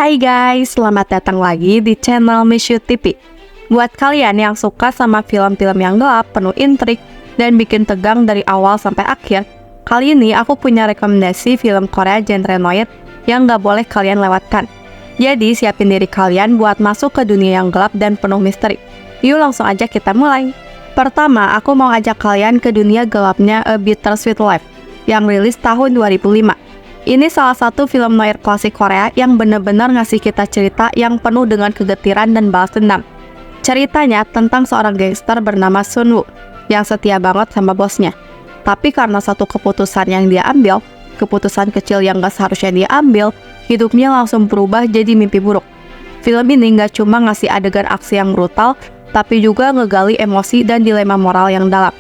Hai guys, selamat datang lagi di channel Mishu TV. Buat kalian yang suka sama film-film yang gelap, penuh intrik, dan bikin tegang dari awal sampai akhir, kali ini aku punya rekomendasi film Korea genre noir yang gak boleh kalian lewatkan. Jadi siapin diri kalian buat masuk ke dunia yang gelap dan penuh misteri. Yuk langsung aja kita mulai. Pertama, aku mau ajak kalian ke dunia gelapnya A Bittersweet Life yang rilis tahun 2005. Ini salah satu film noir klasik Korea yang benar-benar ngasih kita cerita yang penuh dengan kegetiran dan balas dendam. Ceritanya tentang seorang gangster bernama Sun Woo yang setia banget sama bosnya. Tapi karena satu keputusan yang dia ambil, keputusan kecil yang gak seharusnya dia ambil, hidupnya langsung berubah jadi mimpi buruk. Film ini gak cuma ngasih adegan aksi yang brutal, tapi juga ngegali emosi dan dilema moral yang dalam.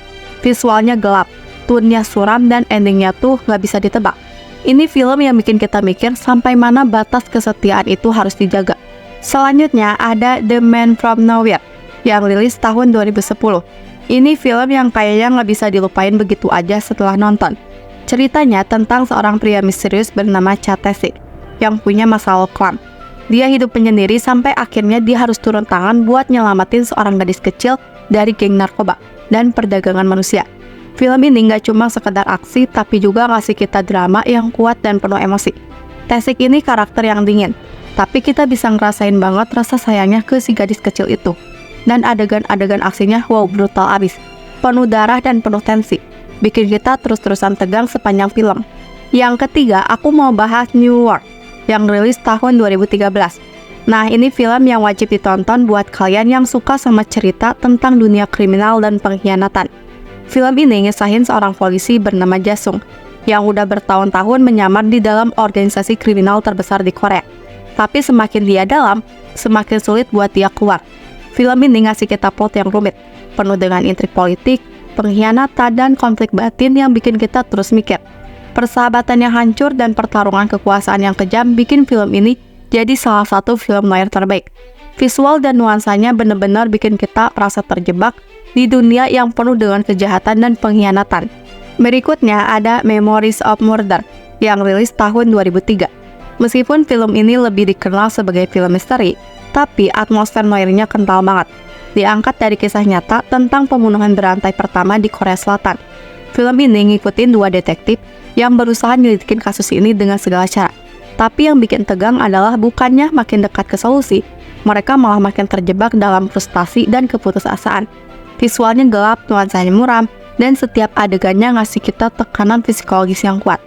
Visualnya gelap, tone-nya suram, dan endingnya tuh gak bisa ditebak. Ini film yang bikin kita mikir sampai mana batas kesetiaan itu harus dijaga. Selanjutnya ada The Man From Nowhere yang rilis tahun 2010. Ini film yang kayaknya nggak bisa dilupain begitu aja setelah nonton. Ceritanya tentang seorang pria misterius bernama Cha Tae-sik yang punya masa lalu kelam. Dia hidup menyendiri sampai akhirnya dia harus turun tangan buat nyelamatin seorang gadis kecil dari geng narkoba dan perdagangan manusia. Film ini nggak cuma sekedar aksi, tapi juga ngasih kita drama yang kuat dan penuh emosi. Tae-sik ini karakter yang dingin, tapi kita bisa ngerasain banget rasa sayangnya ke si gadis kecil itu. Dan adegan-adegan aksinya wow brutal abis, penuh darah dan penuh tensi, bikin kita terus-terusan tegang sepanjang film. Yang ketiga, aku mau bahas New World yang rilis tahun 2013. Nah, ini film yang wajib ditonton buat kalian yang suka sama cerita tentang dunia kriminal dan pengkhianatan. Film ini ngesahin seorang polisi bernama Ja-sung yang udah bertahun-tahun menyamar di dalam organisasi kriminal terbesar di Korea. Tapi semakin dia dalam, semakin sulit buat dia keluar. Film ini ngasih kita plot yang rumit, penuh dengan intrik politik, pengkhianatan, dan konflik batin yang bikin kita terus mikir. Persahabatan yang hancur dan pertarungan kekuasaan yang kejam bikin film ini jadi salah satu film noir terbaik. Visual dan nuansanya bener-bener bikin kita merasa terjebak di dunia yang penuh dengan kejahatan dan pengkhianatan. Berikutnya ada Memories of Murder yang rilis tahun 2003. Meskipun film ini lebih dikenal sebagai film misteri, tapi atmosfer noirnya kental banget. Diangkat dari kisah nyata tentang pembunuhan berantai pertama di Korea Selatan. Film ini ngikutin dua detektif yang berusaha nyelidikin kasus ini dengan segala cara. Tapi yang bikin tegang adalah bukannya makin dekat ke solusi, mereka malah makin terjebak dalam frustasi dan keputusasaan. Visualnya gelap, nuansanya muram, dan setiap adegannya ngasih kita tekanan psikologis yang kuat.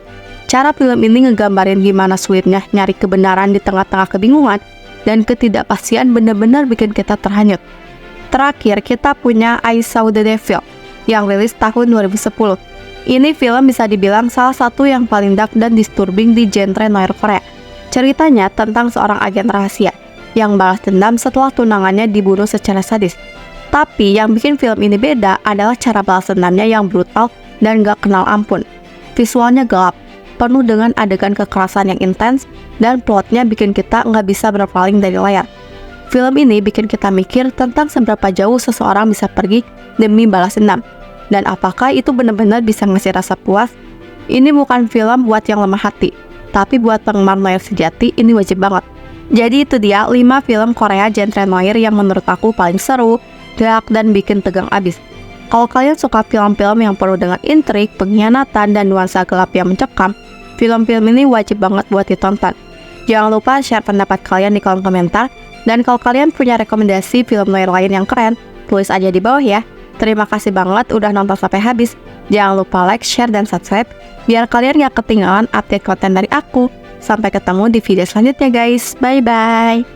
Cara film ini ngegambarin gimana sulitnya nyari kebenaran di tengah-tengah kebingungan dan ketidakpastian benar-benar bikin kita terhanyut. Terakhir, kita punya I Saw the Devil yang rilis tahun 2010. Ini film bisa dibilang salah satu yang paling dark dan disturbing di genre noir Korea. Ceritanya tentang seorang agen rahasia yang balas dendam setelah tunangannya dibunuh secara sadis. Tapi yang bikin film ini beda adalah cara balas dendamnya yang brutal dan gak kenal ampun. Visualnya gelap, penuh dengan adegan kekerasan yang intens, dan plotnya bikin kita gak bisa berpaling dari layar. Film ini bikin kita mikir tentang seberapa jauh seseorang bisa pergi demi balas dendam. Dan apakah itu benar-benar bisa ngasih rasa puas? Ini bukan film buat yang lemah hati, tapi buat penggemar noir sejati ini wajib banget. Jadi itu dia 5 film Korea genre noir yang menurut aku paling seru, dark, dan bikin tegang abis. Kalau kalian suka film-film yang penuh dengan intrik, pengkhianatan, dan nuansa gelap yang mencekam, film-film ini wajib banget buat ditonton. Jangan lupa share pendapat kalian di kolom komentar, dan kalau kalian punya rekomendasi film noir lain yang keren, tulis aja di bawah ya. Terima kasih banget udah nonton sampai habis. Jangan lupa like, share, dan subscribe, biar kalian gak ketinggalan update konten dari aku. Sampai ketemu di video selanjutnya guys, bye-bye.